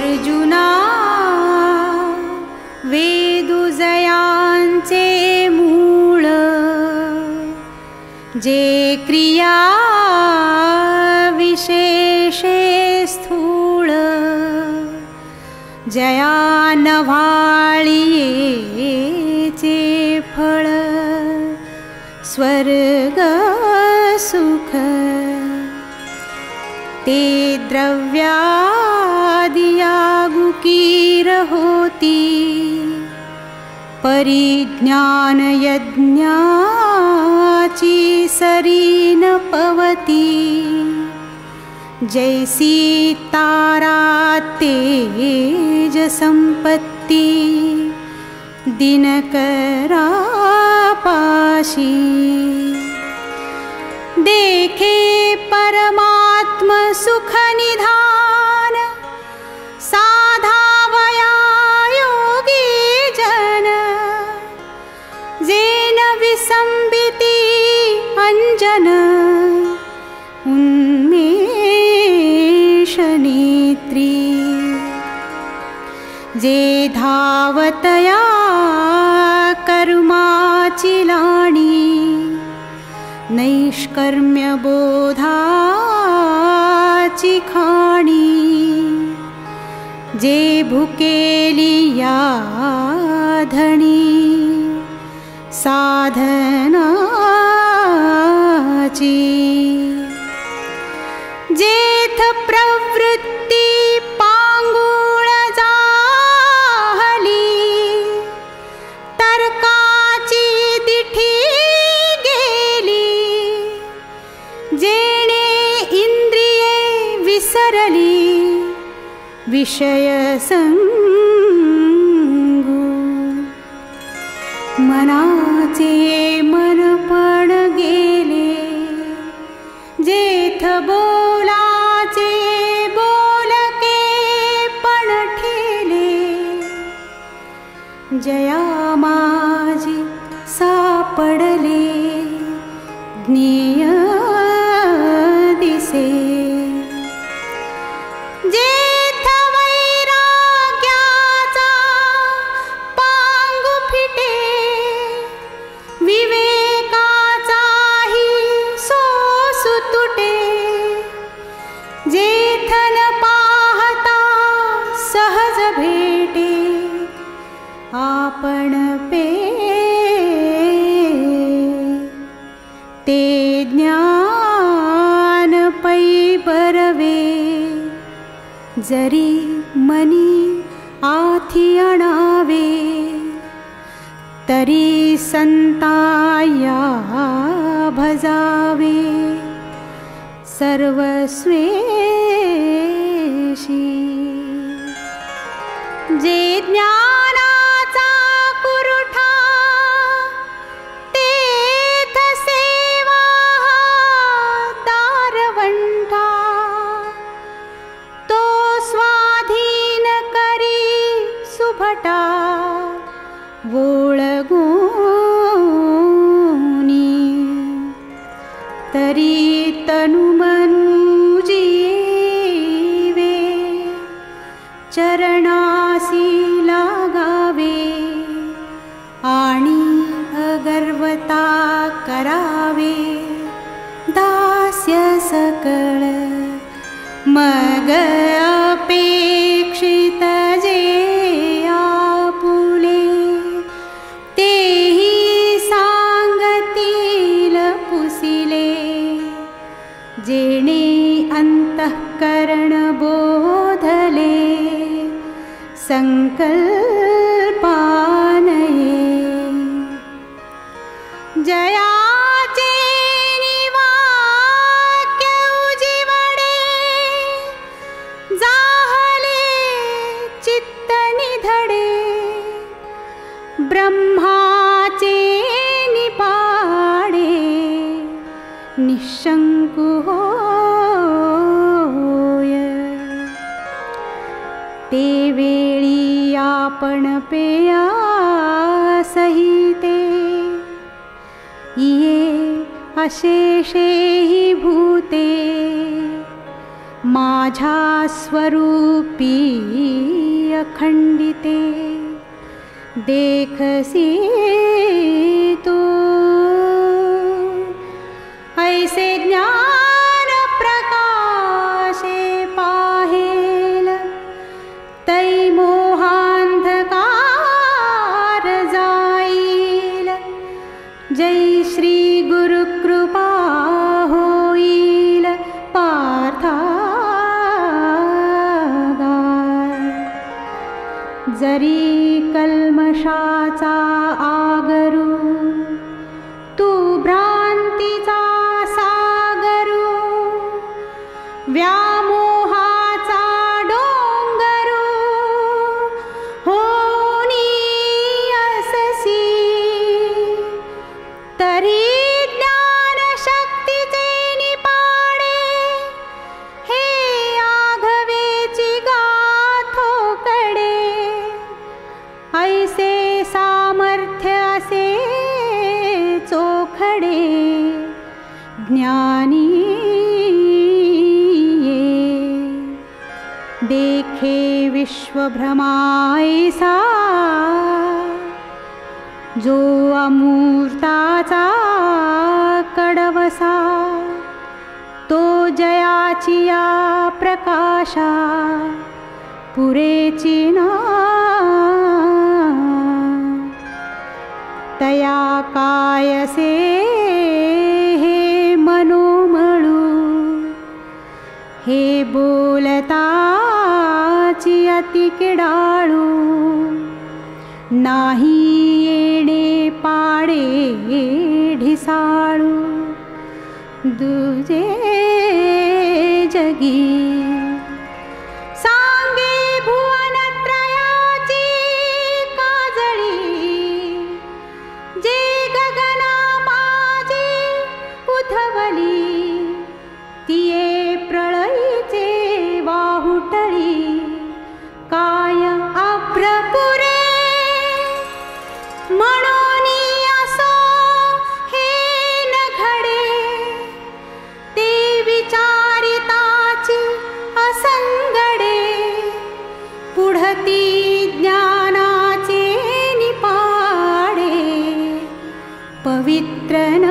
अर्जुना वेदुजयांचे मूळ, जे क्रिया विशेषे स्थूळ, जया नव्हाळीचे फळ, स्वर्ग सुख, ते द्रव्यादिया गुकीर होती, परिज्ञान यज्ञाची सरीन पवती, जैसी तारा तेज संपत्ती, दिनकरा पाशी, देखे परमात्म सुख निधान, साधावया योगी जन, जेन विसंबिती अंजन, उन्मेष नेत्री, जे धावतया कर्माची लाणी, नैष्कर्म्य बोधाची खाणी, जे भुकेली या धणी, साधनाची, जेथ प्रवृत्ती पांगुळ जाहली, तर्काची दिठी गेली, जेणे इंद्रिये विसरली, विषय संगू, मनाचे मनपण गेले, जेथ बोलाचे बोलके पण ठेले, जया माझी सापडले, ज्ञेय दिसे, जेथ वैराग्याचा पांगु फिटे, विवेकाचाही सोसु तुटे, जेथ न पाहता सहज भेटे, आपण पे ते ज्ञान पै बरवे, जरी मनी आथी अणावे, तरी संताया भजावे, सर्वस्वेशी, जे ज्ञानाचा कुरुठा, तेथ सेवा दारवंठा, तो स्वाधीन करी सुभटा, वोळगोनी, तरी तनुमनु जीवे, चरणासी लागावे, आणि अगर्वता करावे, दास्य सकळ, मग अपेक्षित जे आपुले, तेही सांगतील पुसिले, जेणे अंतःकरण बोधले, संकल्पानये, जयाचे निवाक्य उजिवडे, जाहले चित्त निधडे, ब्रह्माचे निपाडे, निशंकु होय, ते वेळी आपण पेया सहिते, ये अशेषे हि भूते, माझ्या स्वरूपी अखंडिते देखसी तू ऐसे ज्ञान प्रकाशे पाहेल तै मोहांधकार जाईल जय श्री गुरुकृपा होईल पार्थागार जरी कल्मषाचा आगरू तू भ्रांतीचा सागरू व्यामोहाचा डोंगरू होनी अससी तरी ज्ञान शक्तीचे निपाडे हे आघवेची गाथोकडे ऐसे सामर्थ्य असे चोखडे ज्ञानी देखे विश्वभ्रमायसा जो अमूर्ताचा कडवसा तो जयाची या प्रकाशा पुरेची ना तया कायसे हे मनोमळू हे बोलताची अति किडाळू नाही येणे पाडे ढिसाळू दुजे जगी सांगे भुवनत्रयाची काजळी जे गगना माझी उधवली तिये प्रळयीचे वाहुटळी काय अभ्रपुरे म्हणून असो हे न घडे ते विचारिताची असंगडे पुढती ज्ञानाचे निपाडे पवित्र न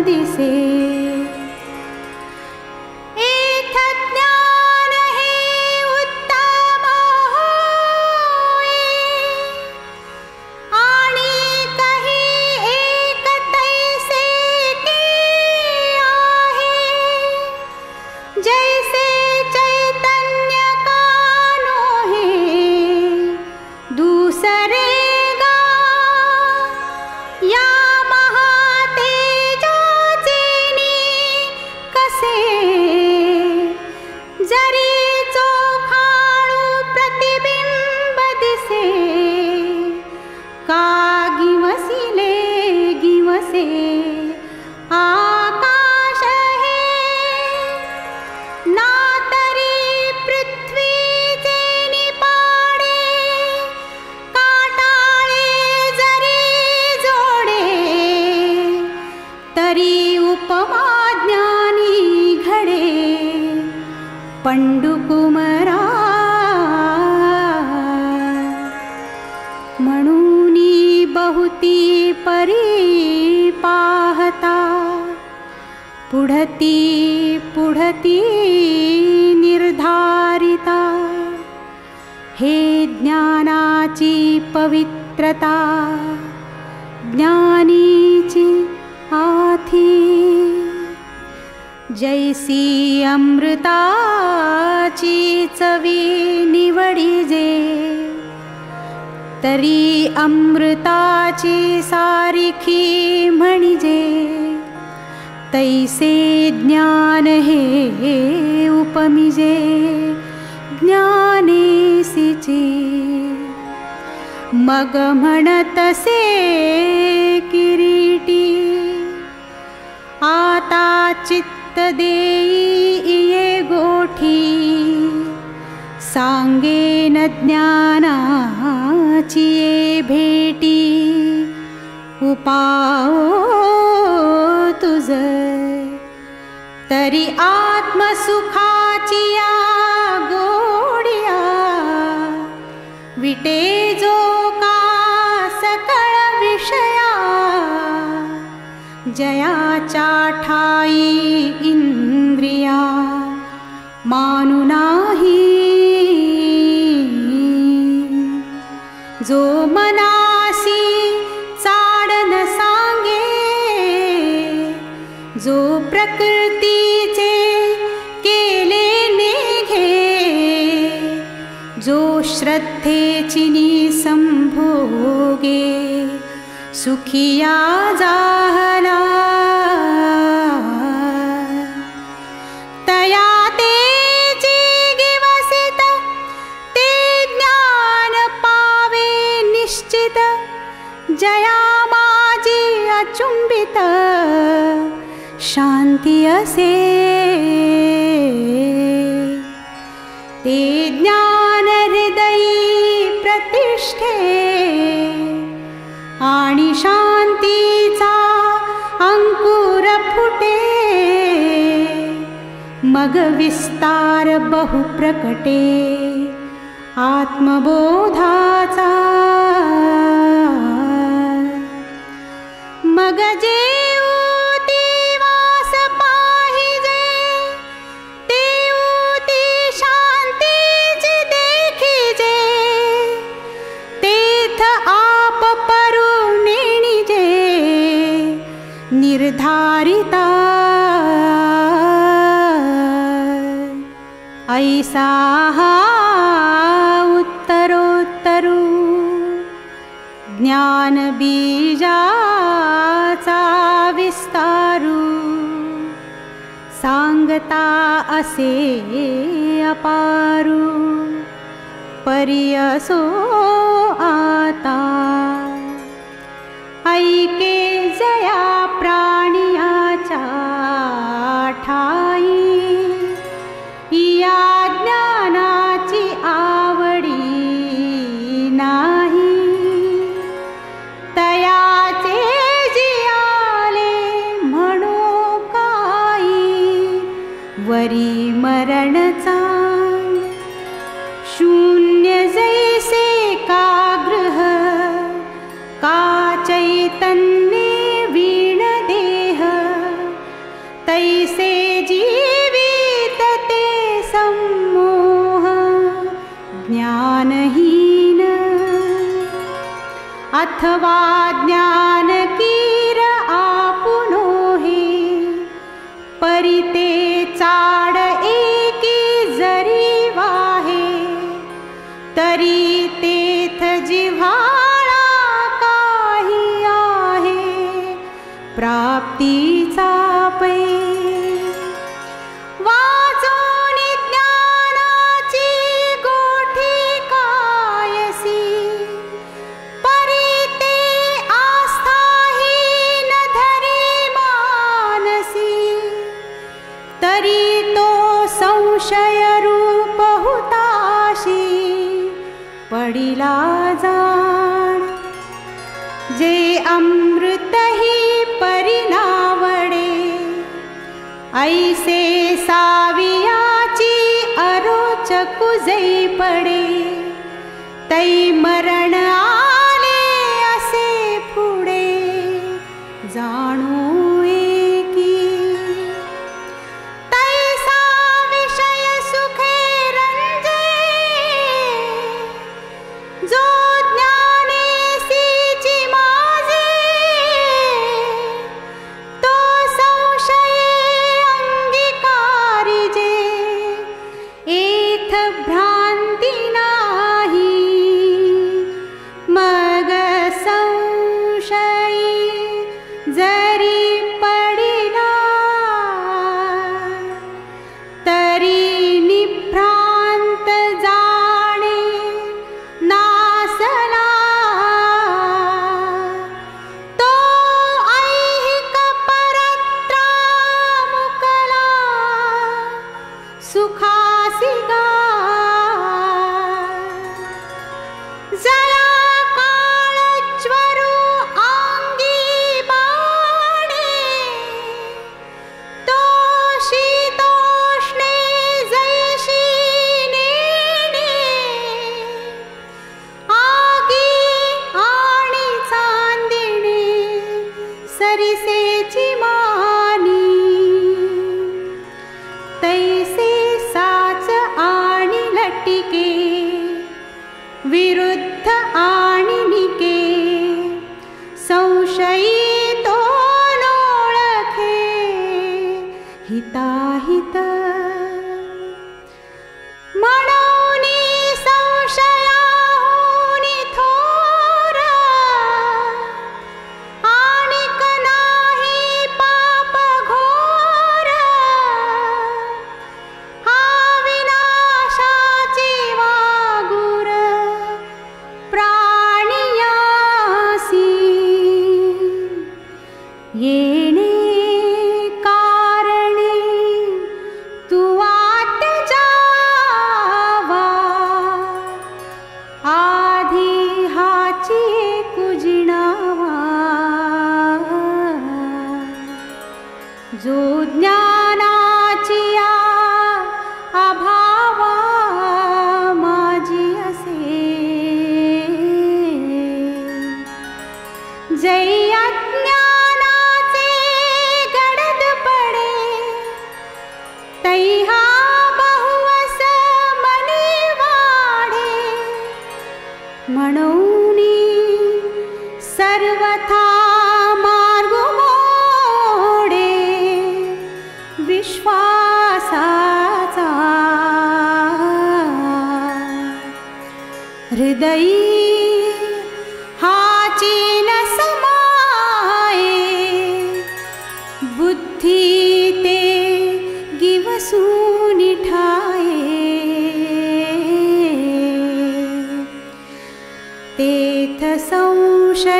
दिसे एथ ज्ञान हे उत्तम होय आणि काही एक तैसे की आहे जैसे चैतन्य का नोहे दूसरे या महातेजाचे कसे जरी चोखाळू प्रतिबिंब दिसे का गिवसिले गिवसे आकाश हे ना तरी पृथ्वीचे निपाडे काटाळे जरी जोडे तरी उपमा ज्ञानी घडे पंडुकुमरा म्हणूनी बहुती परी पाहता पुढती पुढती निर्धारिता हे ज्ञानाची पवित्रता ज्ञानीची आथी जैसी अमृताची चवी निवडिजे तरी अमृताची सारिखी म्हणजे तैसे ज्ञान हे उपमिजे ज्ञानेसीची मग म्हणतसे किरीटी आता चित्त देई ये गोठी सांगेन ज्ञानाची ये भेटी उपाओ तुझ तरी आत्म आत्मसुखाचिया गोडिया विटे जो का सकळ विषया जयाच्या ठाई इंद्रिया मानु नाही जो मनासी चाडन सांगे जो प्रकृतीचे केले नेघे जो श्रद्धेचिनी संभोगे सुखिया जाहला तया तेची गिवसित ते ज्ञान पावे निश्चित जया माझी अचुंबित शांती असे ते ज्ञान हृदयी प्रतिष्ठे आणि शांतीचा अंकुर फुटे मग विस्तार बहु प्रकटे आत्मबोधाचा मग जेऊती वास पाहिजे तेऊती शांतीची देखिजे तेथ आप परुणेणिजे निर्धारिता ऐसा हा उत्तरोत्तरू ज्ञान बीजाचा विस्तारू सांगता असे अपारू परियसो आता ऐके जया प्राणियाच्या ठाई या ज्ञानाची आवडी नाही तयाचे जियाले म्हणो काही वरी मरणचा शून्य जैसे का गृह का चैतन्य वीण देह तैसे जीवित ते सम्मोह ज्ञानहीन अथवा ज्ञान कीर आपुनो हे परिते चाड एकी जरी वाहे तरी तेथ जिव्हाळा काही आहे प्राप्तीचा पै वाचून ज्ञानाची गोठी कायसी परिते आस्थाहीन धरी मानसी तरी तो संशय रूप हुताशी पडिला जाण जे अमृतही परिनावडे ऐसे सावियाची अरोचकु जै पडे तै मरण आले असे पुढे जाणू एकी तैसा विषय सुखे रंजे जो ज्ञानेसीची माझे तो संशये अंगीकारिजे एथ भ्रांती नाही संशयी तो नोळखे हिताहित म्हणूनी संशयाहुनी थोर आणिक नाही पाप घोर हा विनाशाची वागुर प्राणियासी येणे कारणे तू वाट जावा आधी हाची कुजिणावा जो ज्ञानाची अभावा माझी असे जै अज्ञानाचे गडद पडे तैहा बहुवस मनी वाढे म्हणूनी सर्वथा मार्ग मोडे विश्वासाचा हृदयी हाची न समाये बुद्धी ते गिवसून ठाये तेथ संशयात्मक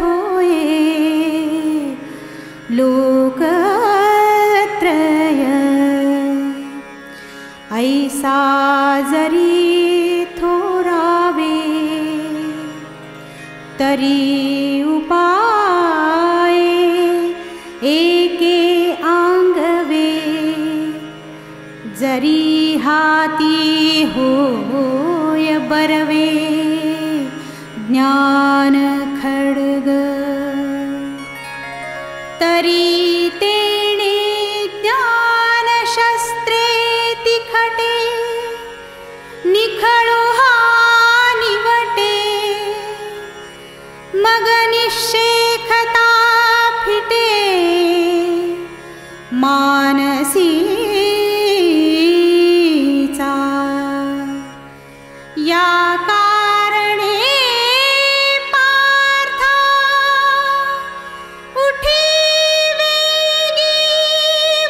होये लोकत्रय ऐसा जरी थोरावे तरी उपाय एके आंगवे जरी हाती होय बरवे ज्ञान खड्ग तरी तेणे ज्ञान शस्त्रे तिखटे निखळो हा निवटे मग निषेखता फिटे मानसीचा या कारणे पार्था उठी वेगी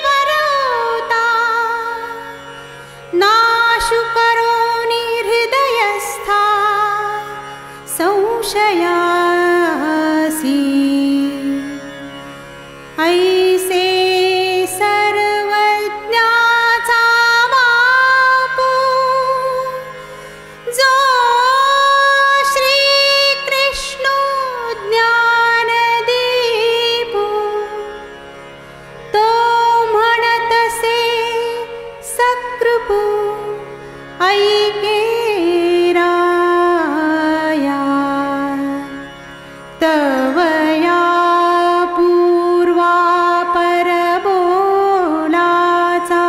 वरवता नाशु करोनी हृदयस्था संशयासी ऐसे सर्वज्ञाचा बापू जो श्री कृष्ण ज्ञानदीपू तो म्हणतसे सकृपू ऐके राया तवया पूर्वापर बोलाचा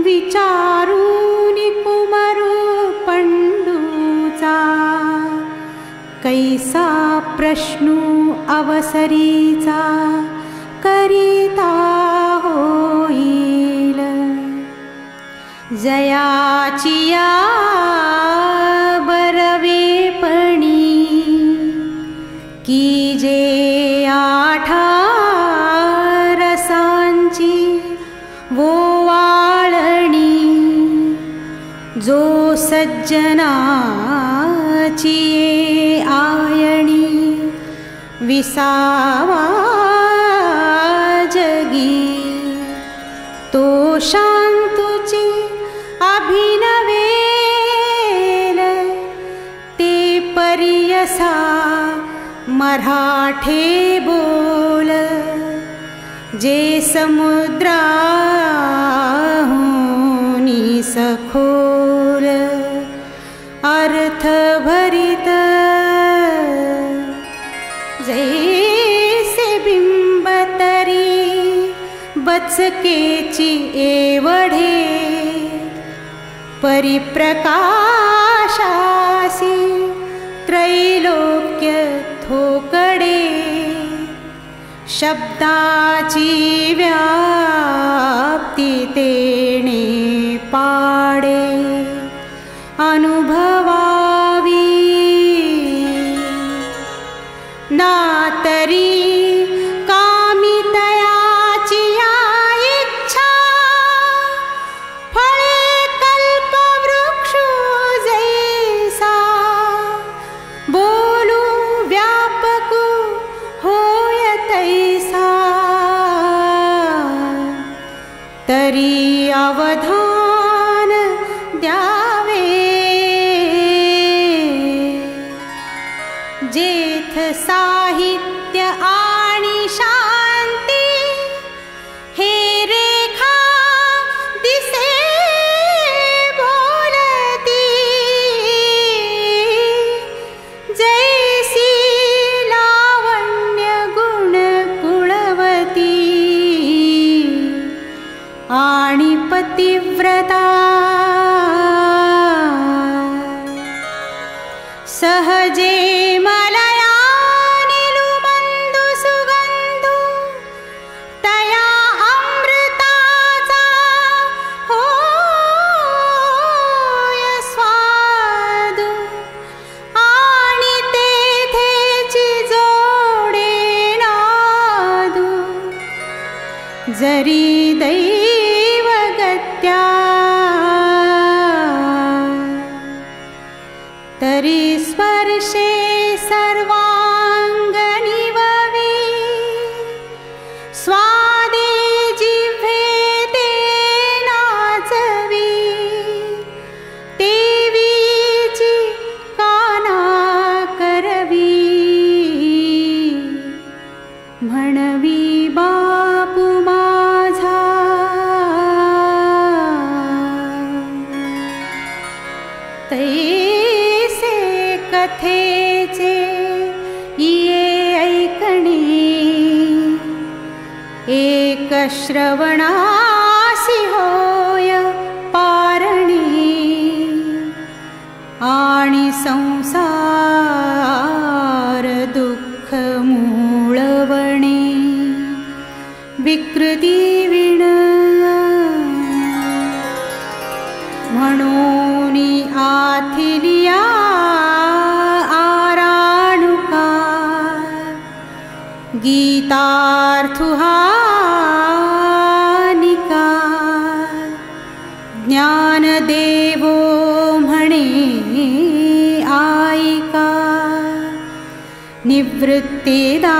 विचारून कुमरू पंडूचा कैसा प्रश्नू अवसरीचा करिता होईल जयाचिया बरवेपणी की जे आठा रसांची वोवाळणी जो सज्जनाची आयणी विसावा जगी तो शांतुची अभिनवेल ते परियसा मराठे बोल जे समुद्राहुनी सखोल अर्थ भरित जैसे बिंबतरी बचकेची एवढे परिप्रकाशासी त्रैलोक्य योग्य थोकडे शब्दाची व्याप्ती तेणे पाडे अनुभवावी ना तरी कामितयाची या इच्छा फळे कल्पवृक्षो जैसा बोलू व्यापकू होय तैसा तरी अवधान द्यावे जेथ साहित्य आणि शांती हे रेखा दिसे बोलती जैसी लावण्य गुण कुळवती आणि पतिव्रता सहजे मलया निलुमंदु सुगंधु तया अमृताचा होय स्वादु आणि तेथेची जोडे नादू जरी दैवगत्या तरी स्पर्शे सर्वांगनिववी स्वादे जिव्हे ते नाचवी तेवीची काना करवी म्हणवी बापू माझा तैसे कथेचे ये ऐकणे एक श्रवणासी होय पारणे आणि संसार दुःख मूळवणे विकृती विण म्हणून आथिलिया आराणुका गीतार्थुहानिका ज्ञानदेवो म्हणे आईका निवृत्तिदा